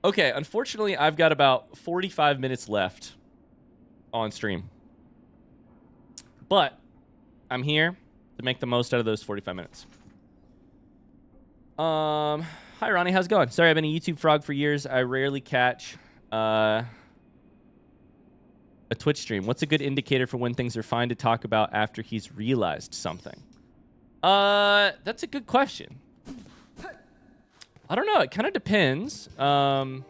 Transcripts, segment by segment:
Okay, unfortunately, I've got about 45 minutes left on stream. But I'm here to make the most out of those 45 minutes. Hi, Ronnie. How's it going? Sorry, I've been a YouTube frog for years. I rarely catch a Twitch stream. What's a good indicator for when things are fine to talk about after he's realized something? That's a good question. I don't know. It kind of depends. I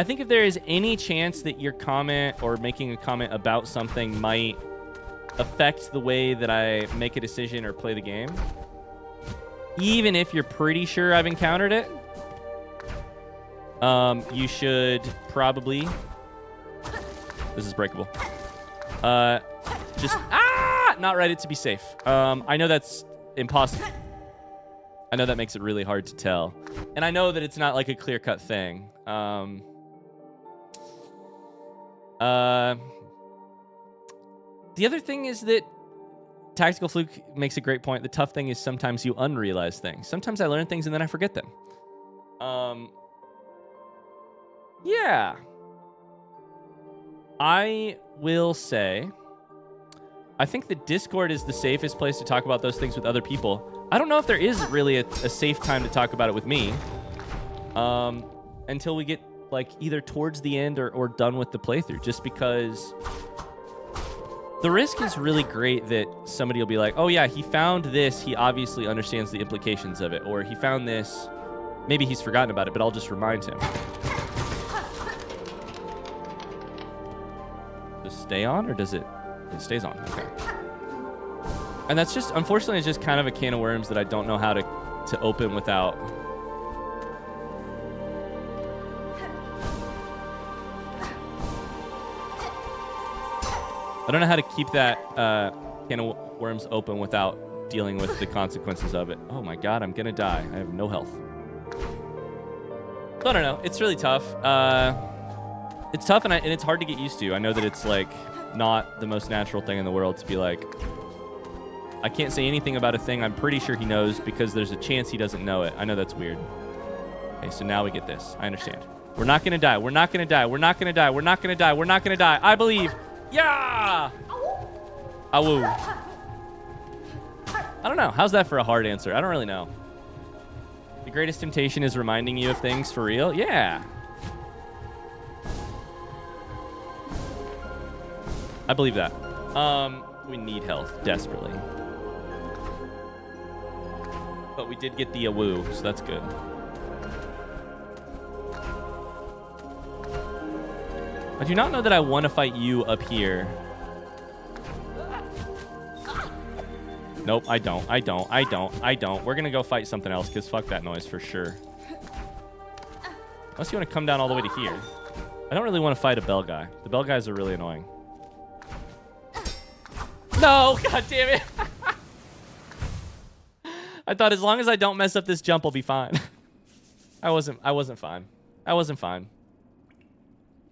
think if there is any chance that your comment or making a comment about something might affect the way that I make a decision or play the game, even if you're pretty sure I've encountered it, you should probably... This is breakable. Just... Not write it to be safe. I know that's impossible. I know that makes it really hard to tell. And I know that it's not like a clear-cut thing. The other thing is that Tactical Fluke makes a great point. The tough thing is sometimes you unrealize things. Sometimes I learn things and then I forget them. Yeah. I will say, I think that Discord is the safest place to talk about those things with other people. I don't know if there is really a safe time to talk about it with me. Until we get like either towards the end or done with the playthrough, just because the risk is really great that somebody will be like, oh yeah, he found this, he obviously understands the implications of it, or he found this, maybe he's forgotten about it, but I'll just remind him. Does it stay on, or does it stays on? Okay. And that's just, unfortunately, it's just kind of a can of worms that I don't know how to open without... I don't know how to keep that can of worms open without dealing with the consequences of it. Oh my god, I'm gonna die. I have no health. So I don't know. It's really tough. It's tough and it's hard to get used to. I know that it's like not the most natural thing in the world to be like, I can't say anything about a thing I'm pretty sure he knows because there's a chance he doesn't know it. I know that's weird. Okay, so now we get this. I understand. We're not gonna die. We're not gonna die. We're not gonna die. We're not gonna die. We're not gonna die. I believe. Yeah! Awoo. I don't know. How's that for a hard answer? I don't really know. The greatest temptation is reminding you of things for real? Yeah. I believe that. We need health desperately. But we did get the awoo, so that's good. I do not know that I want to fight you up here. Nope, I don't. I don't. I don't. I don't. We're going to go fight something else, because fuck that noise for sure. Unless you want to come down all the way to here. I don't really want to fight a bell guy. The bell guys are really annoying. No! God damn it! I thought as long as I don't mess up this jump, I'll be fine. I wasn't fine. I wasn't fine.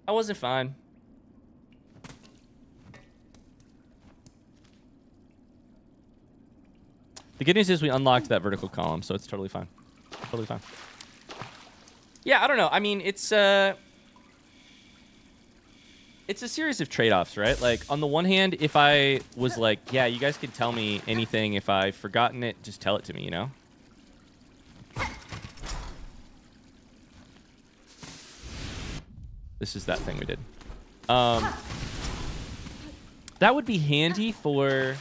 I wasn't fine. The good news is we unlocked that vertical column, so it's totally fine. Totally fine. Yeah, I don't know. I mean, it's a series of trade-offs, right? Like, on the one hand, if I was like, yeah, you guys can tell me anything. If I've forgotten it, just tell it to me, you know? This is that thing we did. That would be handy for...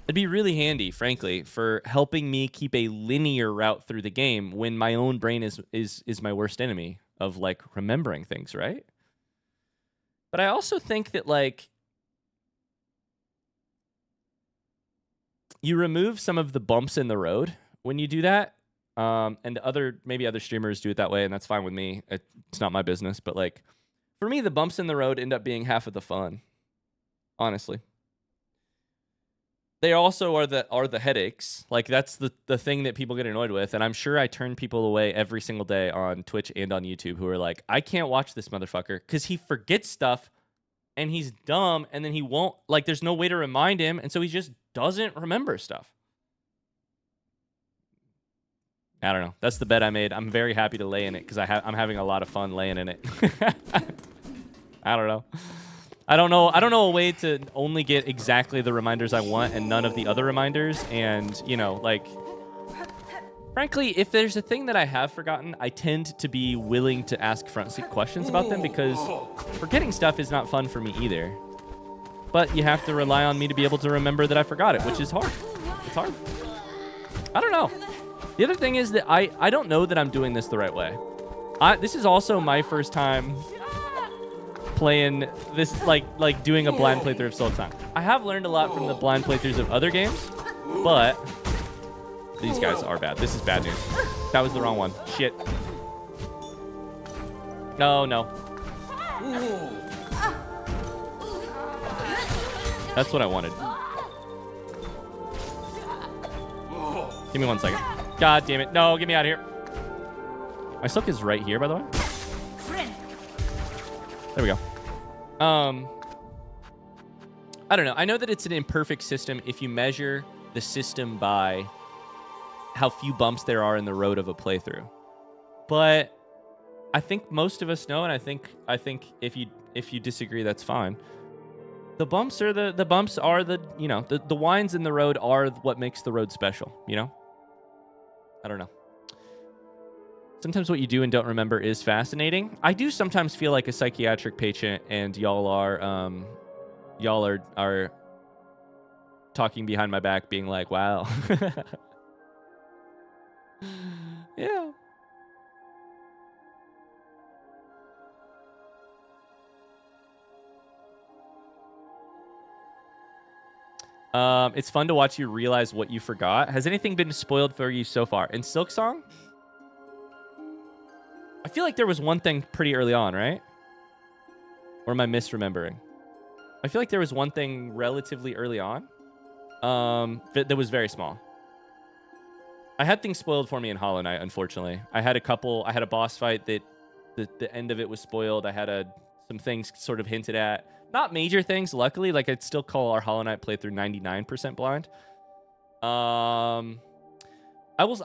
It'd be really handy, frankly, for helping me keep a linear route through the game when my own brain is my worst enemy of, like, remembering things, right? But I also think that, like, you remove some of the bumps in the road when you do that. And maybe other streamers do it that way, and that's fine with me. It's not my business. But, like, for me, the bumps in the road end up being half of the fun, honestly. They also are the headaches. Like, that's the thing that people get annoyed with. And I'm sure I turn people away every single day on Twitch and on YouTube who are like, I can't watch this motherfucker because he forgets stuff and he's dumb and then he won't, like, there's no way to remind him. And so he just doesn't remember stuff. I don't know. That's the bet I made. I'm very happy to lay in it because I'm having a lot of fun laying in it. I don't know. I don't know a way to only get exactly the reminders I want and none of the other reminders. And, you know, like, frankly, if there's a thing that I have forgotten, I tend to be willing to ask front seat questions about them because forgetting stuff is not fun for me either. But you have to rely on me to be able to remember that I forgot it, which is hard. It's hard. I don't know. The other thing is that I don't know that I'm doing this the right way. This is also my first time playing this, like doing a blind playthrough of Silksong. I have learned a lot from the blind playthroughs of other games, but these guys are bad. This is bad news. That was the wrong one. Shit. No. That's what I wanted. Give me 1 second. God damn it. No, get me out of here. My Silk is right here, by the way. There we go. I don't know. I know that it's an imperfect system if you measure the system by how few bumps there are in the road of a playthrough. But I think most of us know, and I think if you disagree, that's fine. The bumps are the you know, the wines in the road are what makes the road special, you know? I don't know. Sometimes what you do and don't remember is fascinating. I do sometimes feel like a psychiatric patient, and y'all are talking behind my back, being like, "Wow, yeah." It's fun to watch you realize what you forgot. Has anything been spoiled for you so far? In Silksong? I feel like there was one thing pretty early on, right? Or am I misremembering? I feel like there was one thing relatively early on that was very small. I had things spoiled for me in Hollow Knight, unfortunately. I had a boss fight that the end of it was spoiled. I had some things sort of hinted at. Not major things, luckily. Like, I'd still call our Hollow Knight playthrough 99% blind. I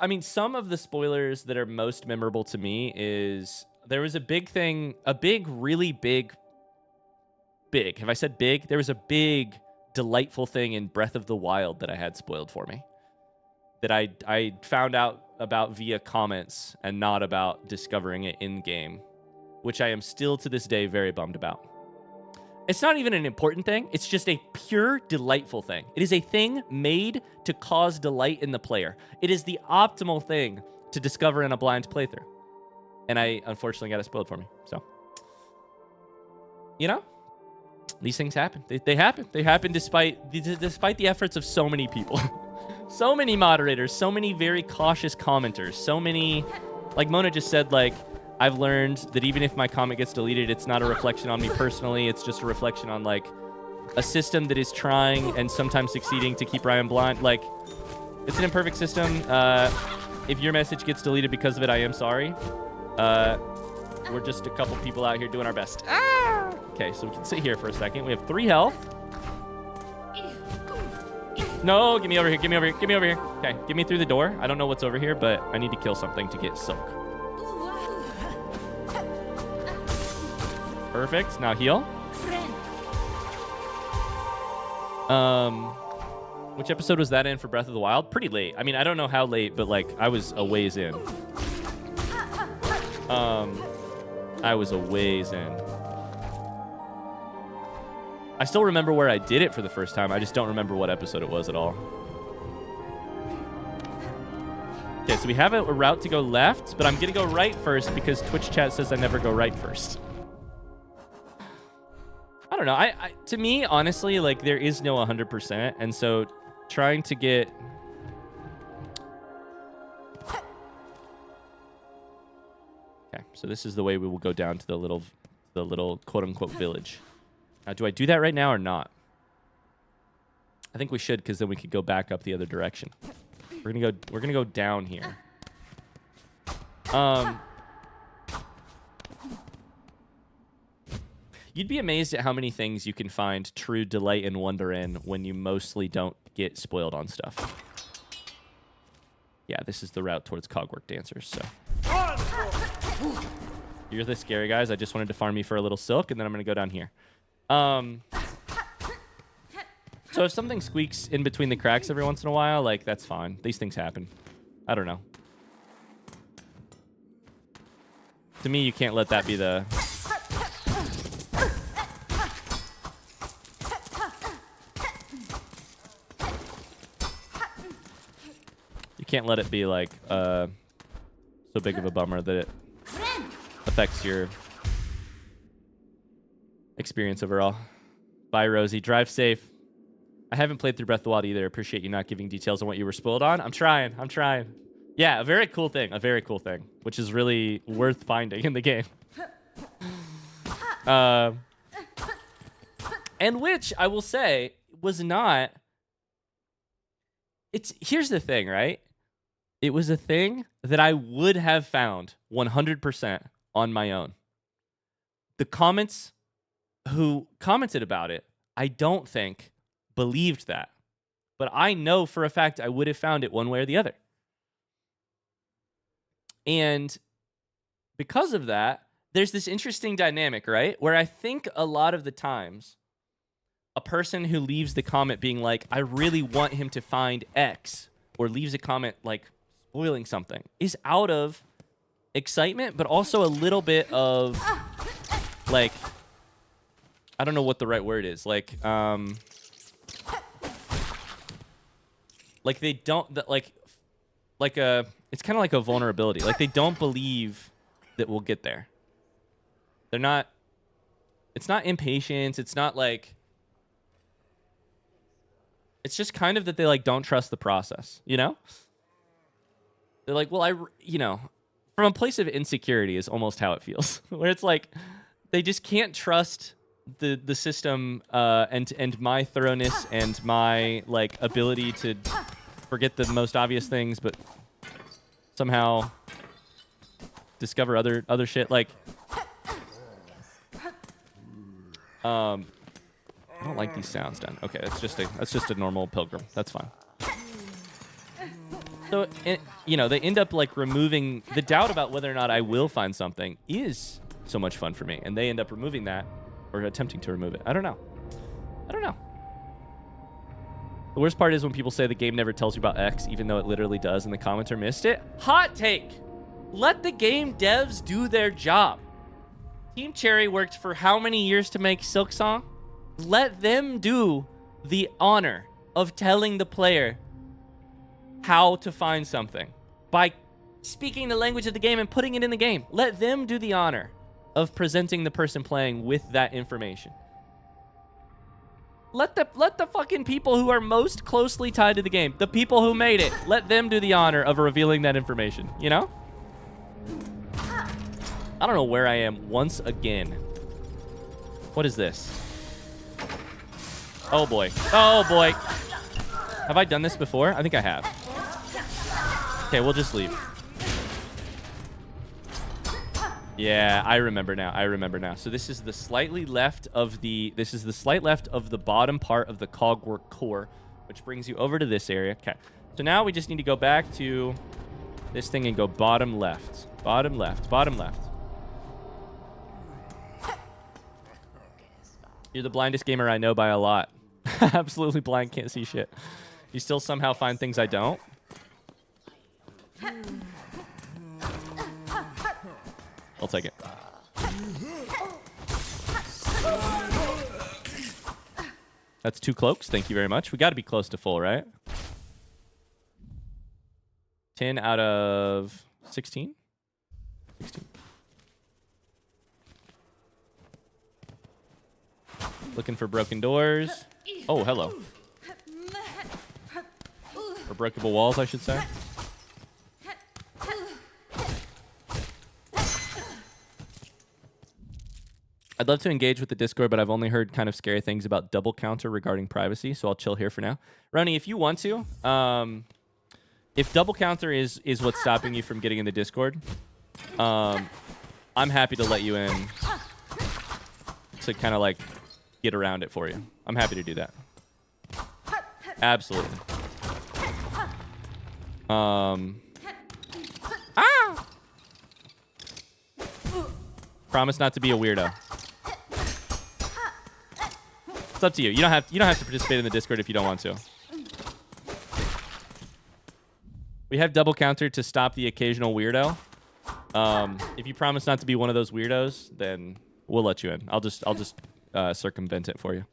mean, some of the spoilers that are most memorable to me is there was a really big. Have I said big? There was a big, delightful thing in Breath of the Wild that I had spoiled for me. That I found out about via comments and not about discovering it in-game. Which I am still to this day very bummed about. It's not even an important thing. It's just a pure, delightful thing. It is a thing made to cause delight in the player. It is the optimal thing to discover in a blind playthrough. And I unfortunately got it spoiled for me. So, you know, these things happen. They happen. They happen despite the efforts of so many people. So many moderators, so many very cautious commenters, so many, like Mona just said, like, I've learned that even if my comment gets deleted, it's not a reflection on me personally. It's just a reflection on, like, a system that is trying and sometimes succeeding to keep Ryan blind. Like, it's an imperfect system. If your message gets deleted because of it, I am sorry. We're just a couple people out here doing our best. Okay, so we can sit here for a second. We have 3 health. No, get me over here. Get me over here. Get me over here. Okay, get me through the door. I don't know what's over here, but I need to kill something to get Silk. Perfect. Now heal. Which episode was that in for Breath of the Wild? Pretty late. I mean, I don't know how late, but like I was a ways in. I was a ways in. I still remember where I did it for the first time. I just don't remember what episode it was at all. Okay, so we have a route to go left, but I'm going to go right first because Twitch chat says I never go right first. I don't know. To me, honestly, like, there is no 100%, and so trying to get... Okay, so this is the way we will go down to the little quote-unquote village. Now, do I do that right now or not? I think we should, because then we could go back up the other direction. We're gonna go down here. You'd be amazed at how many things you can find true delight and wonder in when you mostly don't get spoiled on stuff. Yeah, this is the route towards Cogwork Dancers, so. You're the scary guys. I just wanted to farm you for a little silk, and then I'm going to go down here. So if something squeaks in between the cracks every once in a while, like, that's fine. These things happen. I don't know. To me, you can't let that be the... You can't let it be, like, so big of a bummer that it affects your experience overall. Bye, Rosie. Drive safe. I haven't played through Breath of the Wild either. Appreciate you not giving details on what you were spoiled on. I'm trying. Yeah, a very cool thing. Which is really worth finding in the game. And which, I will say, was not... Here's the thing, right? It was a thing that I would have found 100% on my own. The comments who commented about it, I don't think believed that. But I know for a fact I would have found it one way or the other. And because of that, there's this interesting dynamic, right? Where I think a lot of the times, a person who leaves the comment being like, I really want him to find X, or leaves a comment like spoiling something, is out of excitement, but also a little bit of like, I don't know what the right word is. Like they don't, it's kind of like a vulnerability. Like, they don't believe that we'll get there. They're not, it's not impatience. It's not like, it's just kind of that they, like, don't trust the process, you know? They're like, well, from a place of insecurity is almost how it feels. Where it's like, they just can't trust the system and my thoroughness and my, like, ability to forget the most obvious things, but somehow discover other shit. Like, I don't like these sounds done. Okay, that's just a normal pilgrim. That's fine. So, they end up, like, removing the doubt about whether or not I will find something is so much fun for me, and they end up removing that, or attempting to remove it. I don't know. The worst part is when people say the game never tells you about X, even though it literally does, and the commenter missed it. Hot take. Let the game devs do their job. Team Cherry worked for how many years to make Silksong? Let them do the honor of telling the player how to find something by speaking the language of the game and putting it in the game. Let them do the honor of presenting the person playing with that information. Let the fucking people who are most closely tied to the game, the people who made it, let them do the honor of revealing that information, you know? I don't know where I am once again. What is this? Oh boy. Have I done this before? I think I have. Okay, we'll just leave. Yeah, I remember now. So this is the slightly left of the bottom part of the Cogwork core, which brings you over to this area. Okay. So now we just need to go back to this thing and go bottom left. Bottom left. You're the blindest gamer I know by a lot. Absolutely blind, can't see shit. You still somehow find things I don't? I'll take it. That's 2 cloaks. Thank you very much. We got to be close to full, right? 10 out of 16? 16. Looking for broken doors. Oh, hello. Or breakable walls, I should say. I'd love to engage with the Discord, but I've only heard kind of scary things about double counter regarding privacy, so I'll chill here for now. Roni, if you want to, if double counter is what's stopping you from getting in the Discord, I'm happy to let you in to kind of like get around it for you. I'm happy to do that. Absolutely. Promise not to be a weirdo. It's up to you. You don't have to participate in the Discord if you don't want to. We have double counter to stop the occasional weirdo. If you promise not to be one of those weirdos, then we'll let you in. I'll just circumvent it for you.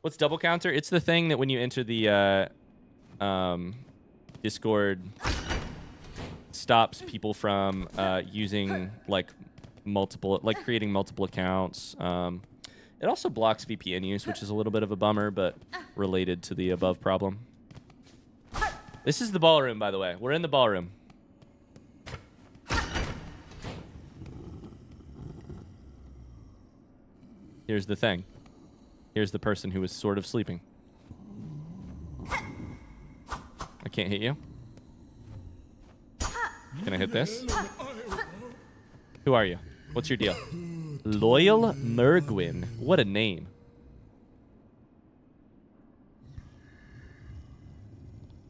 What's double counter? It's the thing that when you enter the Discord, stops people from using like creating multiple accounts. It also blocks VPN use, which is a little bit of a bummer, but related to the above problem. This is the ballroom, by the way. We're in the ballroom. Here's the thing. Here's the person who was sort of sleeping. I can't hit you. Can I hit this? Who are you? What's your deal? Loyal Mergwin. What a name.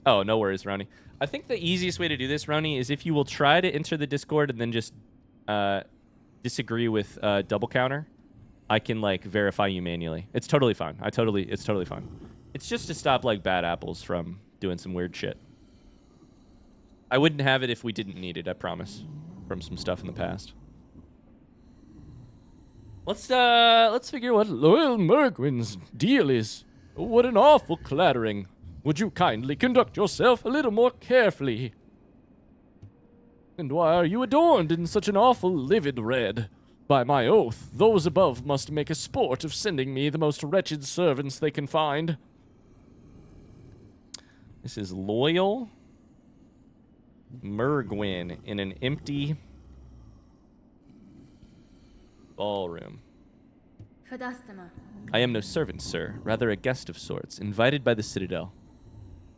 Oh, no worries, Ronnie. I think the easiest way to do this, Ronnie, is if you will try to enter the Discord and then just disagree with double counter, I can like verify you manually. It's totally fine. It's totally fine. It's just to stop like bad apples from doing some weird shit. I wouldn't have it if we didn't need it, I promise. From some stuff in the past. Let's figure what Loyal Mergwin's deal is. What an awful clattering. Would you kindly conduct yourself a little more carefully? And why are you adorned in such an awful livid red? By my oath, those above must make a sport of sending me the most wretched servants they can find. This is Loyal Mergwin in an empty ballroom. I am no servant, sir. Rather a guest of sorts, invited by the Citadel.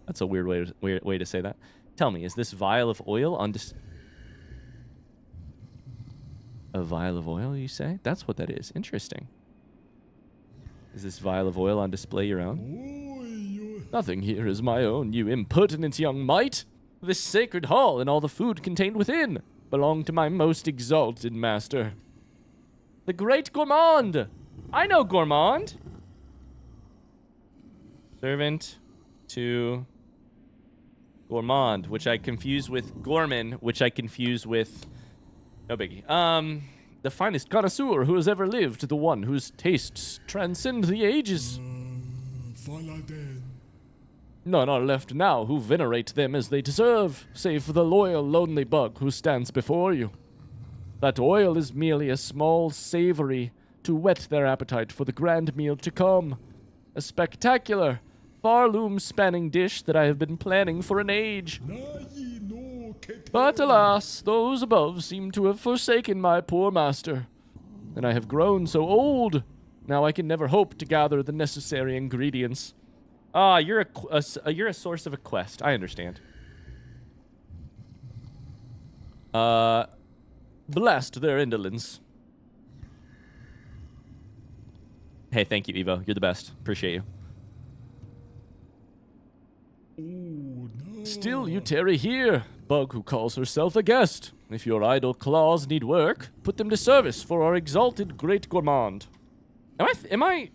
That's a weird way to say that. Tell me, is this vial of oil on a vial of oil, you say? That's what that is. Interesting. Is this vial of oil on display your own? Nothing here is my own, you impertinent young mite. This sacred hall and all the food contained within belong to my most exalted master, the great Gourmand. I know Gourmand. Servant to Gourmand, which I confuse with Gorman, which I confuse with... No biggie. The finest connoisseur who has ever lived, the one whose tastes transcend the ages. None are left now who venerate them as they deserve, save for the loyal, lonely bug who stands before you. That oil is merely a small savory to whet their appetite for the grand meal to come. A spectacular, Pharloom-spanning dish that I have been planning for an age. But alas, those above seem to have forsaken my poor master, and I have grown so old. Now I can never hope to gather the necessary ingredients. Ah, you're a source of a quest. I understand. Blast their indolence. Hey, thank you, Evo. You're the best. Appreciate you. Still, you tarry here, bug who calls herself a guest. If your idle claws need work, put them to service for our exalted great Gourmand. Am I...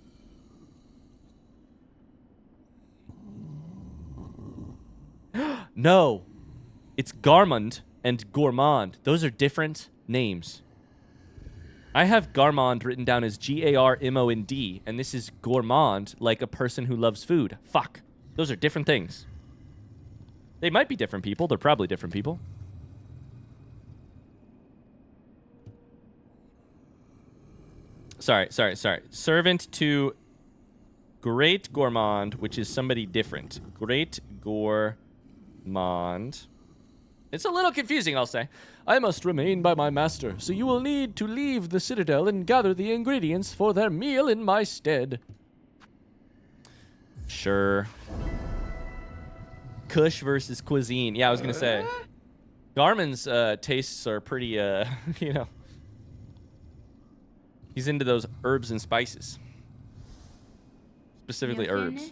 No. It's Garmund and Gourmand. Those are different names. I have Garmond written down as Garmond, and this is Gourmand, like a person who loves food. Fuck. Those are different things. They might be different people. They're probably different people. Sorry. Servant to Great Gourmand, which is somebody different. Great Gourmand. It's a little confusing, I'll say. I must remain by my master, so you will need to leave the Citadel and gather the ingredients for their meal in my stead. Sure. Kush versus cuisine. Yeah, I was going to say. Garmin's tastes are pretty, you know. He's into those herbs and spices. Specifically herbs.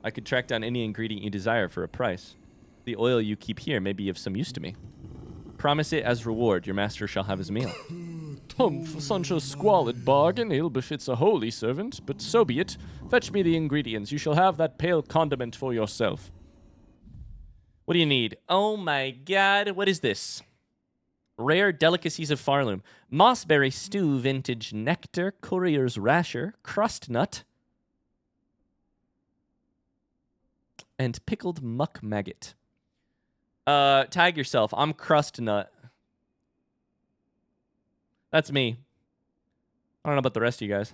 I could track down any ingredient you desire for a price. The oil you keep here may be of some use to me. Promise it as reward. Your master shall have his meal. Humph, such a squalid bargain ill befits a holy servant, but so be it. Fetch me the ingredients. You shall have that pale condiment for yourself. What do you need? Oh my god, what is this? Rare delicacies of Pharloom. Mossberry stew, vintage nectar, courier's rasher, crust nut, and pickled muck maggot. Tag yourself. I'm crust nut. That's me. I don't know about the rest of you guys.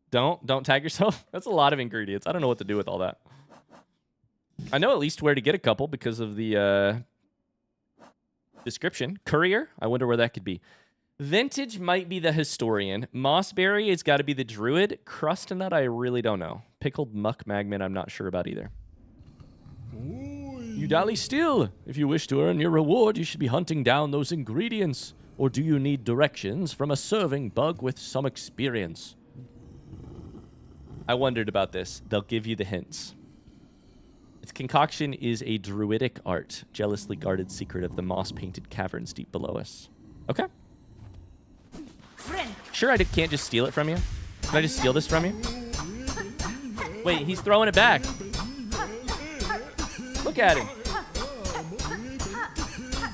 Don't tag yourself. That's a lot of ingredients. I don't know what to do with all that. I know at least where to get a couple because of the description. Courier, I wonder where that could be. Vintage might be the historian. Mossberry has got to be the druid. Crust nut, I really don't know. Pickled muck magnet, I'm not sure about either. You dally still. If you wish to earn your reward, you should be hunting down those ingredients. Or do you need directions from a serving bug with some experience? I wondered about this. They'll give you the hints. Its concoction is a druidic art, jealously guarded secret of the moss-painted caverns deep below us. Okay. Sure, I can't just steal it from you? Can I just steal this from you? Wait, he's throwing it back. Look at him.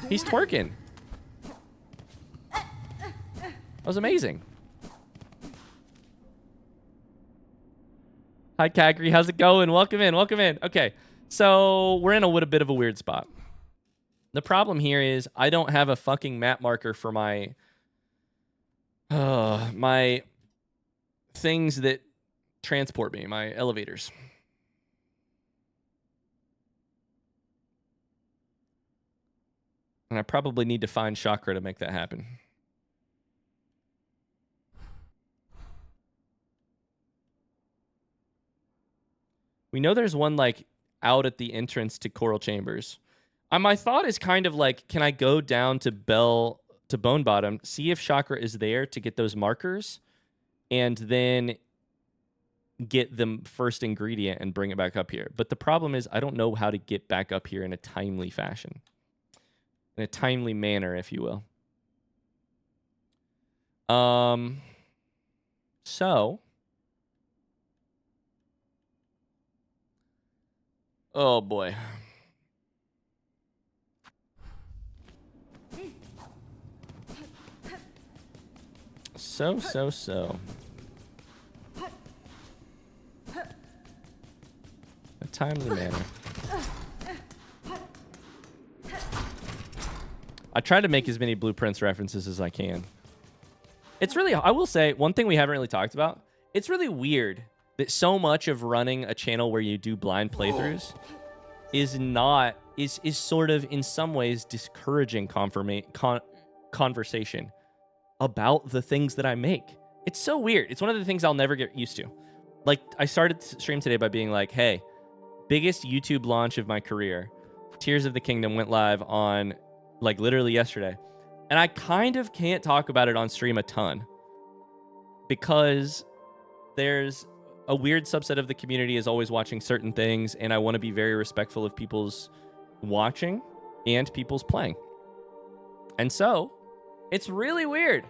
He's twerking. That was amazing. Hi, Kagri. How's it going? Welcome in. Welcome in. Okay, so we're in a bit of a weird spot. The problem here is I don't have a fucking map marker for my my things that transport me, my elevators. And I probably need to find chakra to make that happen. We know there's one, like, out at the entrance to Coral Chambers. My thought is kind of like, can I go down to Bone Bottom, see if chakra is there to get those markers, and then get the first ingredient and bring it back up here. But the problem is I don't know how to get back up here in a timely fashion. In a timely manner, if you will. So... Oh, boy. So. A timely manner. I try to make as many blueprints references as I can. It's really, I will say, one thing we haven't really talked about, it's really weird that so much of running a channel where you do blind playthroughs is sort of in some ways discouraging conversation about the things that I make. It's so weird. It's one of the things I'll never get used to. Like, I started stream today by being like, hey, biggest YouTube launch of my career, Tears of the Kingdom went live on, like, literally yesterday. And I kind of can't talk about it on stream a ton because there's a weird subset of the community is always watching certain things, and I want to be very respectful of people's watching and people's playing. And so, it's really weird.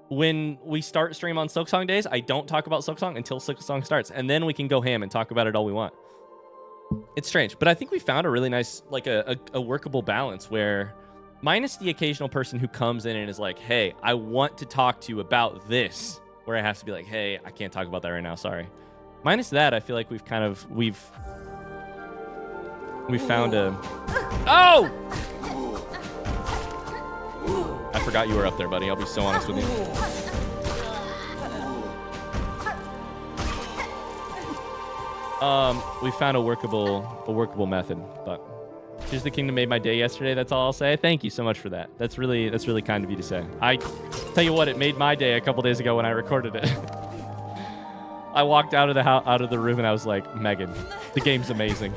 When we start stream on Silksong days, I don't talk about Silksong until Silksong starts, and then we can go ham and talk about it all we want. It's strange, but I think we found a really nice, like a workable balance where, minus the occasional person who comes in and is like, hey, I want to talk to you about this, where I have to be like, hey, I can't talk about that right now, sorry. Minus that, I feel like we've found a... Oh! I forgot you were up there, buddy. I'll be so honest with you. We found a workable method, but Tears of the Kingdom made my day yesterday. That's all I'll say. Thank you so much for that. That's really kind of you to say. I tell you what, it made my day a couple days ago when I recorded it. I walked out of the room and I was like, Megan, the game's amazing.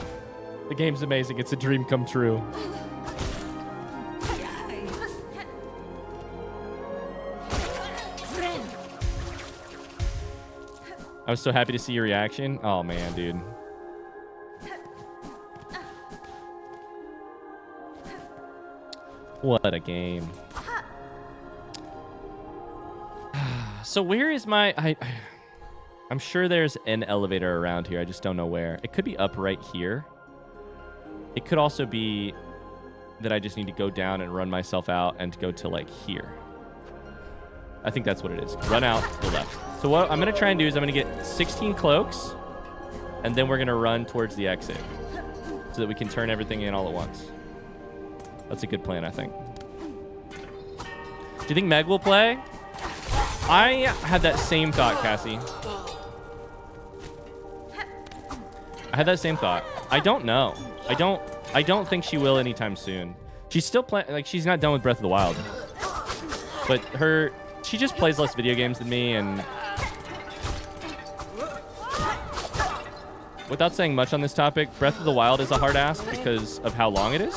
The game's amazing. It's a dream come true. I was so happy to see your reaction. Oh, man, dude. What a game. So where is my... I'm sure there's an elevator around here. I just don't know where. It could be up right here. It could also be that I just need to go down and run myself out and go to, like, here. I think that's what it is. Run out to the left. So what I'm going to try and do is I'm going to get 16 cloaks, and then we're going to run towards the exit so that we can turn everything in all at once. That's a good plan, I think. Do you think Meg will play? I had that same thought, Cassie. I had that same thought. I don't know. I don't think she will anytime soon. She's still playing, like, she's not done with Breath of the Wild. But she just plays less video games than me, and without saying much on this topic, Breath of the Wild is a hard ask because of how long it is.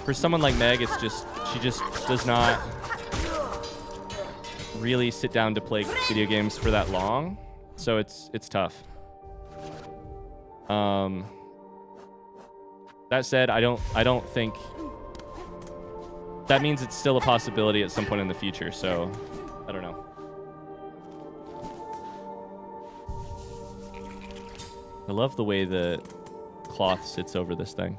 For someone like Meg, she just does not really sit down to play video games for that long. So it's tough. That said, I don't think that means it's still a possibility at some point in the future. So I don't know. I love the way the cloth sits over this thing.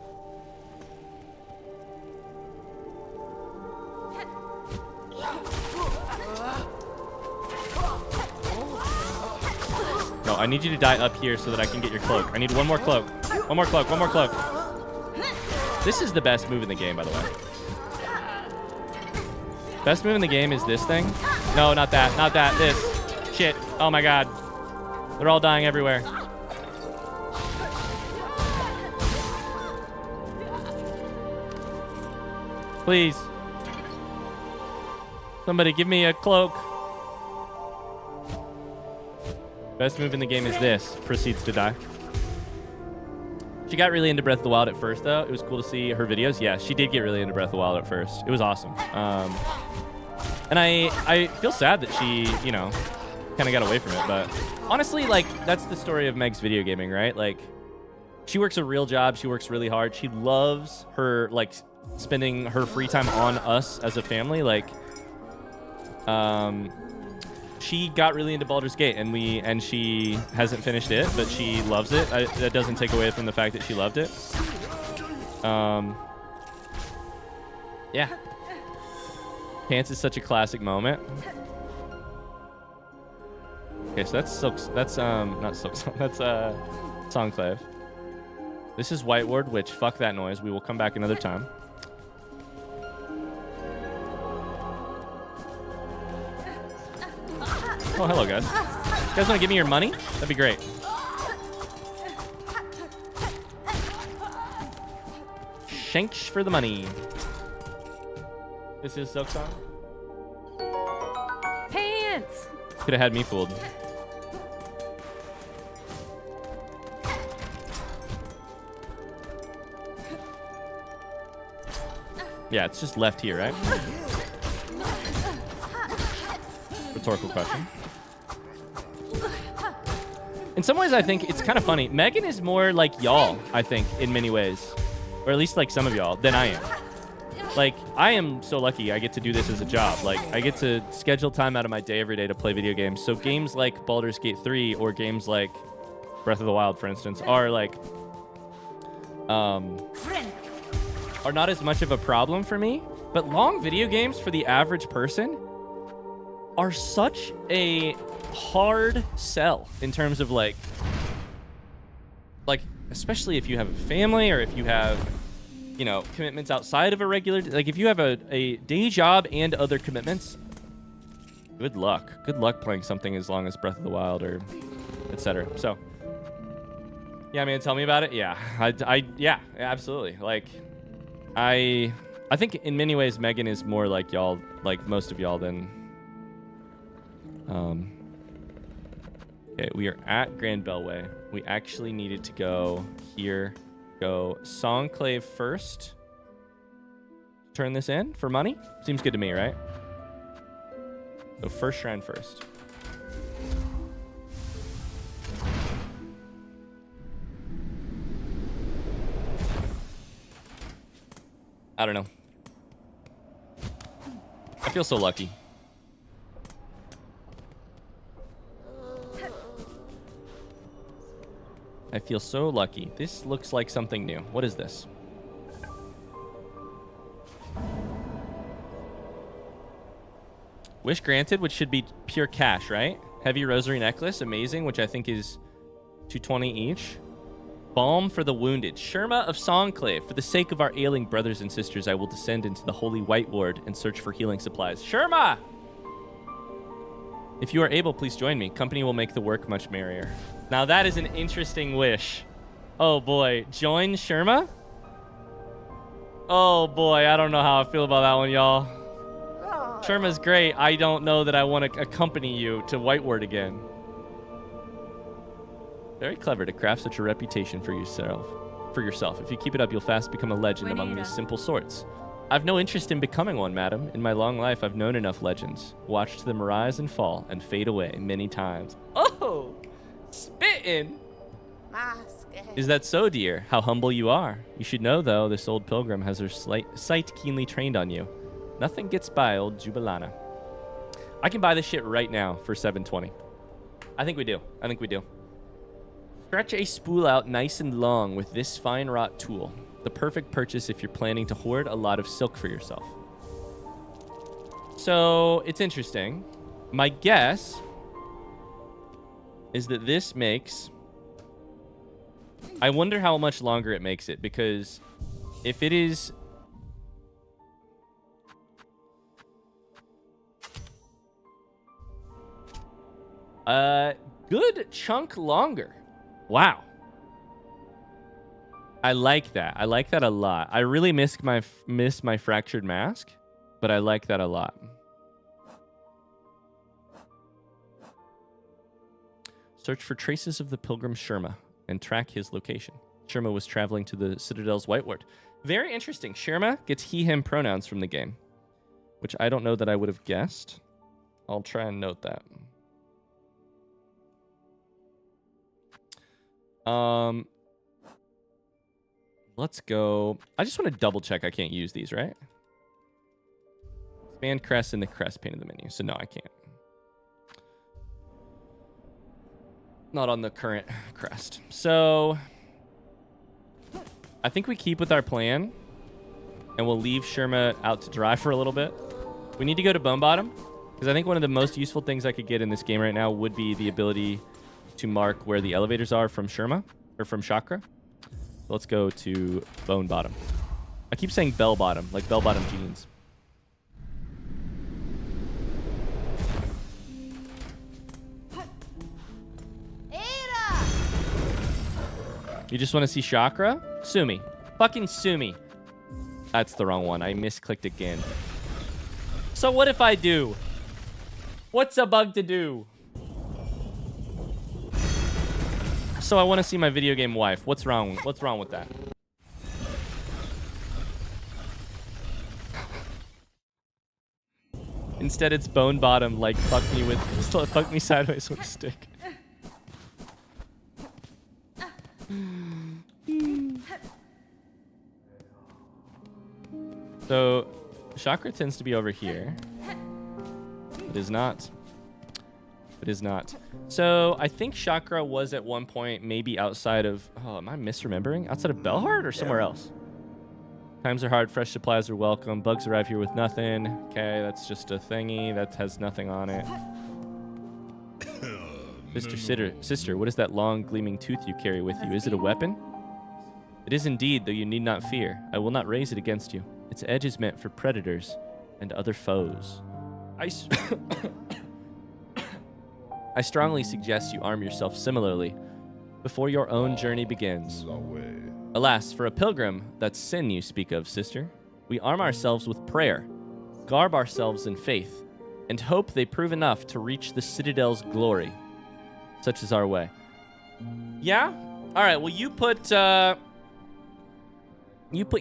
No, I need you to die up here so that I can get your cloak. I need one more cloak. One more cloak. One more cloak. This is the best move in the game, by the way. Best move in the game is this thing. No, not that. Not that. This. Shit. Oh, my God. They're all dying everywhere. Please. Somebody give me a cloak. Best move in the game is this. Proceeds to die. She got really into Breath of the Wild at first, though. It was cool to see her videos. Yeah, she did get really into Breath of the Wild at first. It was awesome. And I feel sad that she, you know, kind of got away from it. But honestly, like, that's the story of Meg's video gaming, right? Like, she works a real job. She works really hard. She loves her, like, spending her free time on us as a family. Like, she got really into Baldur's Gate, and she hasn't finished it, but she loves it. That doesn't take away from the fact that she loved it. Yeah. Pants is such a classic moment. Okay, so that's not Silksong. That's Songclave. This is Whiteward, which fuck that noise. We will come back another time. Oh, hello, guys. You guys want to give me your money? That'd be great. Shanks for the money. This is Silksong. Pants! Could have had me fooled. Yeah, it's just left here, right? Rhetorical question. In some ways, I think it's kind of funny. Megan is more like y'all, I think, in many ways. Or at least like some of y'all, than I am. Like, I am so lucky I get to do this as a job. Like, I get to schedule time out of my day every day to play video games. So games like Baldur's Gate 3 or games like Breath of the Wild, for instance, are like... are not as much of a problem for me. But long video games for the average person are such a hard sell in terms of like especially if you have a family or if you have, you know, commitments outside of a regular, like if you have a day job and other commitments, good luck playing something as long as Breath of the Wild or etc. So yeah, man, tell me about it. Yeah, yeah, absolutely. Like I think in many ways Megan is more like y'all, like most of y'all, than okay, we are at Grand Bellway. We actually needed to go here. Go Songclave first. Turn this in for money. Seems good to me, right? So first shrine first. I don't know. I feel so lucky. I feel so lucky. This looks like something new. What is this? Wish granted, which should be pure cash, right? Heavy rosary necklace, amazing, which I think is 220 each. Balm for the wounded. Sherma of Songclave. For the sake of our ailing brothers and sisters, I will descend into the Holy White Ward and search for healing supplies. Sherma! If you are able, please join me. Company will make the work much merrier. Now that is an interesting wish. Oh boy. Join Sherma? Oh boy, I don't know how I feel about that one, y'all. Sherma's great. I don't know that I want to accompany you to White Ward again. Very clever to craft such a reputation for yourself. If you keep it up, you'll fast become a legend among these simple sorts. I've no interest in becoming one, madam. In my long life, I've known enough legends, watched them rise and fall and fade away many times. Oh, spittin'. Is that so, dear? How humble you are. You should know, though, this old pilgrim has her sight keenly trained on you. Nothing gets by old Jubilana. I can buy this shit right now for $720. I think we do. Stretch a spool out nice and long with this fine wrought tool. The perfect purchase if you're planning to hoard a lot of silk for yourself. So, it's interesting. My guess is that this makes... I wonder how much longer it makes it, because if it is... good chunk longer. Wow. I like that. I like that a lot. I really miss my fractured mask, but I like that a lot. Search for traces of the pilgrim Sherma and track his location. Sherma was traveling to the Citadel's White Ward. Very interesting. Sherma gets he, him pronouns from the game, which I don't know that I would have guessed. I'll try and note that. Let's go. I just want to double check I can't use these, right? Expand crest in the crest pane of the menu. So no, I can't. Not on the current crest. So I think we keep with our plan and we'll leave Sherma out to dry for a little bit. We need to go to Bone Bottom because I think one of the most useful things I could get in this game right now would be the ability to mark where the elevators are from Sherma or from Chakra. Let's go to Bone Bottom. I keep saying Bell Bottom, like Bell Bottom jeans. You just want to see Chakra? Sue me. Fucking sue me. That's the wrong one. I misclicked again. So what if I do? What's a bug to do? So I want to see my video game wife. What's wrong? What's wrong with that? Instead, it's Bone Bottom, like fuck me sideways with a stick. So, Chakra tends to be over here. It is not. It is not. So, I think Chakra was at one point maybe outside of... Oh, am I misremembering? Outside of Bellheart or somewhere else? Times are hard. Fresh supplies are welcome. Bugs arrive here with nothing. Okay, that's just a thingy. That has nothing on it. Sister, what is that long, gleaming tooth you carry with you? Is it a weapon? It is indeed, though you need not fear. I will not raise it against you. Its edge is meant for predators and other foes. I strongly suggest you arm yourself similarly before your own journey begins. Alas, for a pilgrim, that's sin you speak of, sister. We arm ourselves with prayer, garb ourselves in faith, and hope they prove enough to reach the Citadel's glory. Such is our way. Yeah? All right, well, you put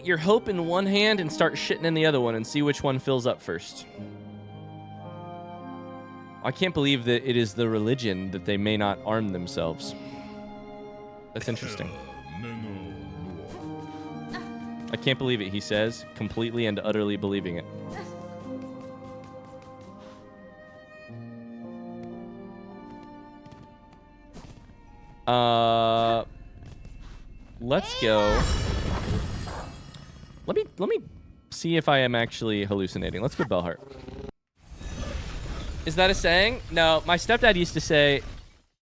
your hope in one hand and start shitting in the other one and see which one fills up first. I can't believe that it is the religion that they may not arm themselves. That's interesting. I can't believe it, he says, completely and utterly believing it. Let's go. Let me see if I am actually hallucinating. Let's go Bellheart. Is that a saying? No, my stepdad used to say,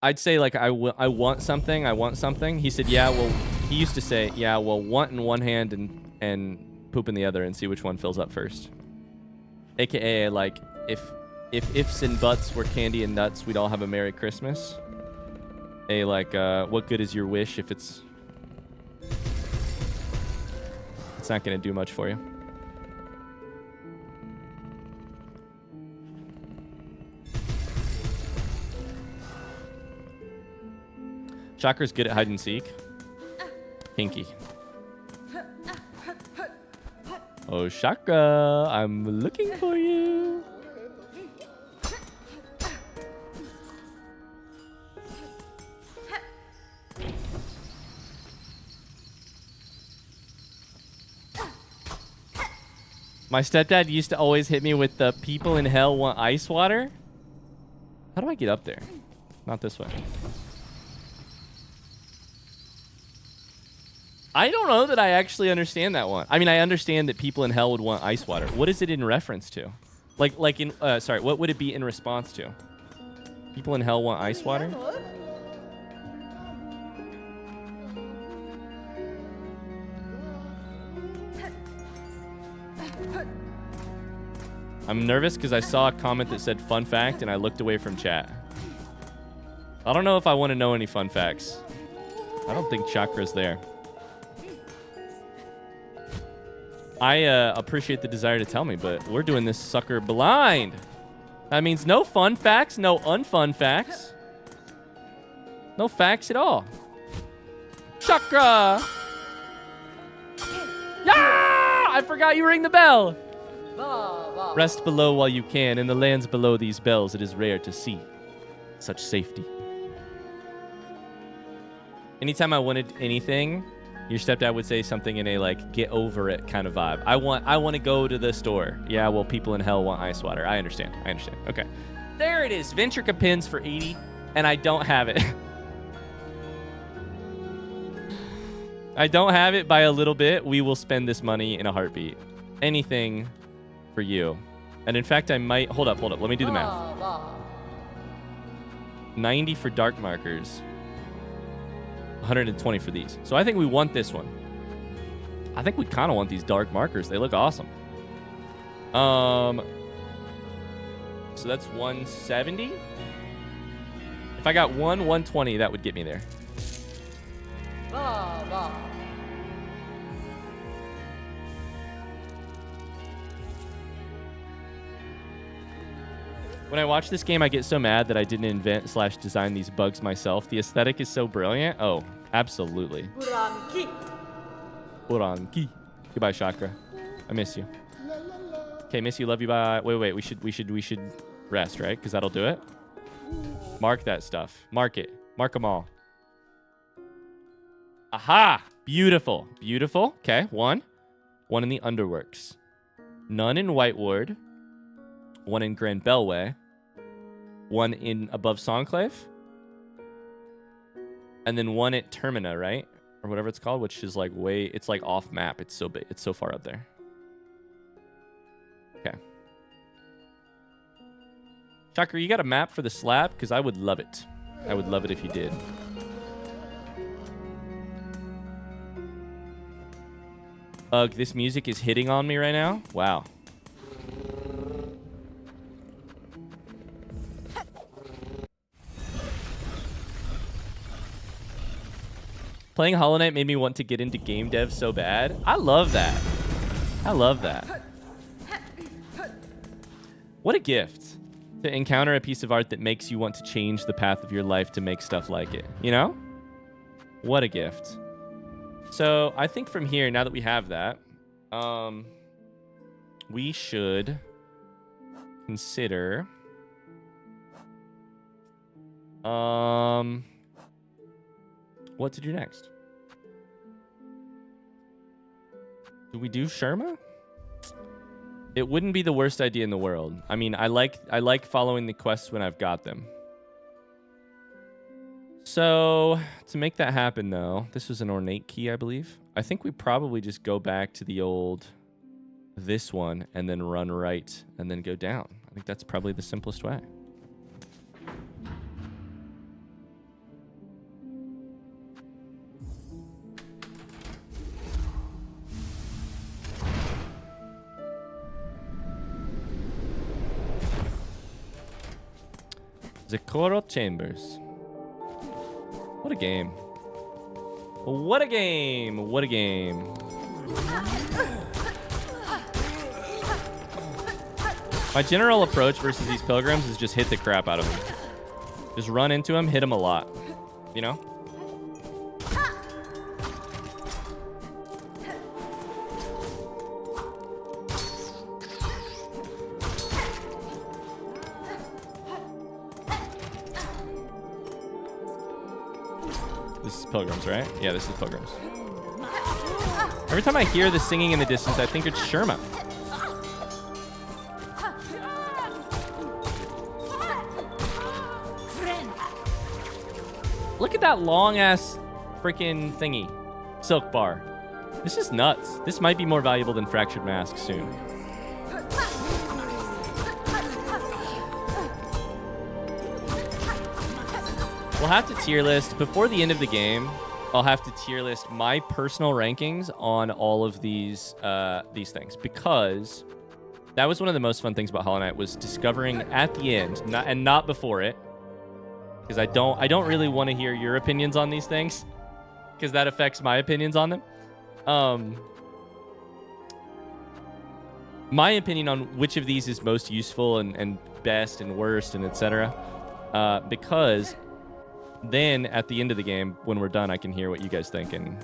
I'd say like I want something, I want something. He said, yeah, well, he used to say, yeah, well, want in one hand and poop in the other and see which one fills up first. AKA like if ifs and buts were candy and nuts, we'd all have a Merry Christmas. Like what good is your wish if it's not gonna do much for you. Chakra's good at hide and seek. Pinky. Oh, Chakra, I'm looking for you. My stepdad used to always hit me with the people in hell want ice water. How do I get up there? Not this way. I don't know that I actually understand that one. I mean, I understand that people in hell would want ice water. What is it in reference to? Like in, sorry, what would it be in response to? People in hell want ice water? I'm nervous because I saw a comment that said fun fact and I looked away from chat. I don't know if I want to know any fun facts. I don't think Chakra's there. I appreciate the desire to tell me, but we're doing this sucker blind. That means no fun facts, no unfun facts. No facts at all. Chakra! Yeah! I forgot you ring the bell. Rest below while you can. In the lands below these bells, it is rare to see such safety. Anytime I wanted anything, your stepdad would say something in a like get over it kind of vibe. I want to go to the store. Yeah, well, people in hell want ice water. I understand. Okay. There it is. Ventrica pins for 80, and I don't have it. I don't have it by a little bit. We will spend this money in a heartbeat. Anything for you. And in fact, I might... Hold up. Let me do the math. 90 for dark markers. 120 for these. So I think we want this one. I think we kind of want these dark markers. They look awesome. So that's 170. If I got 120, that would get me there. When I watch this game, I get so mad that I didn't invent/design these bugs myself. The aesthetic is so brilliant. Oh, absolutely. Uranki. Goodbye, Chakra. I miss you. Okay, miss you, love you, bye. Wait. We should rest, right? Because that'll do it. Mark that stuff. Mark it. Mark them all. Aha! Beautiful. Okay, one. One in the Underworks. None in White Ward. One in Grand Bellway. One in above Songclave. And then one at Termina, right? Or whatever it's called, which is like it's like off map. It's so big. It's so far up there. Okay. Chakra, you got a map for the slab? Because I would love it. I would love it if you did. Ugh, this music is hitting on me right now. Wow. Playing Hollow Knight made me want to get into game dev so bad. I love that. What a gift to encounter a piece of art that makes you want to change the path of your life to make stuff like it. You know? What a gift. So I think from here, now that we have that, we should consider what to do next. Do we do Sherma? It wouldn't be the worst idea in the world. I mean, I like following the quests when I've got them. So, to make that happen, though, this was an ornate key, I believe. I think we probably just go back to the old... this one, and then run right, and then go down. I think that's probably the simplest way. The Coral Chambers. What a game. What a game. What a game. My general approach versus these pilgrims is just hit the crap out of them. Just run into them, hit them a lot. You know? This is pilgrims, right? Yeah, this is pilgrims. Every time I hear the singing in the distance, I think it's Sherma. Look at that long-ass freaking thingy. Silk bar. This is nuts. This might be more valuable than Fractured Mask soon. We'll have to tier list. Before the end of the game, I'll have to tier list my personal rankings on all of these things. Because that was one of the most fun things about Hollow Knight, was discovering at the end, not before it. Because I don't really want to hear your opinions on these things, because that affects my opinions on them. My opinion on which of these is most useful and best and worst and etc. Because then at the end of the game, when we're done, I can hear what you guys think and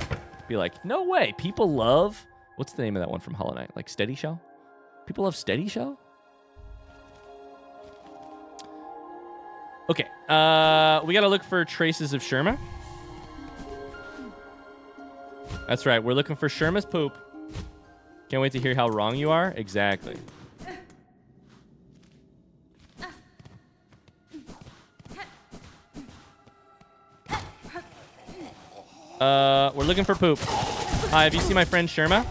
be like, no way, people love... What's the name of that one from Hollow Knight? Like Steady Shell? People love Steady Shell? Okay, we gotta look for traces of Sherma. That's right, we're looking for Sherma's poop. Can't wait to hear how wrong you are. Exactly. We're looking for poop. Hi, have you seen my friend Sherma?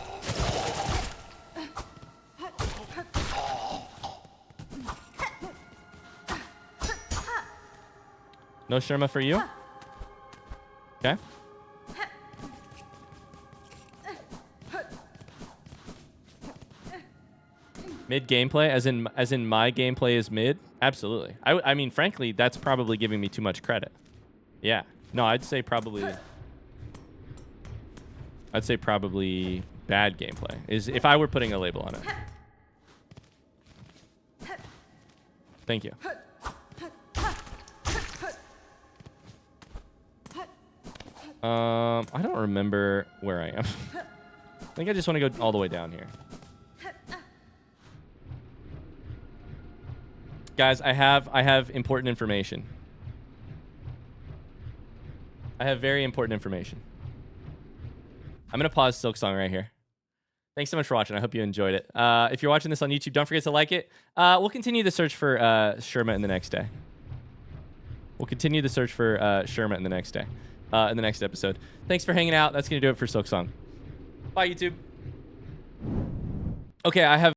No Sherma for you? Okay. Mid gameplay, as in my gameplay is mid? Absolutely. I mean, frankly, that's probably giving me too much credit. Yeah. No, I'd say probably bad gameplay is if I were putting a label on it. Thank you. I don't remember where I am. I think I just want to go all the way down here. Guys, I have important information. I have very important information. I'm going to pause Silksong right here. Thanks so much for watching. I hope you enjoyed it. If you're watching this on YouTube, don't forget to like it. We'll continue the search for Sherma in the next day. We'll continue the search for Sherma in the next day. In the next episode. Thanks for hanging out. That's going to do it for Silksong. Bye, YouTube. Okay, I have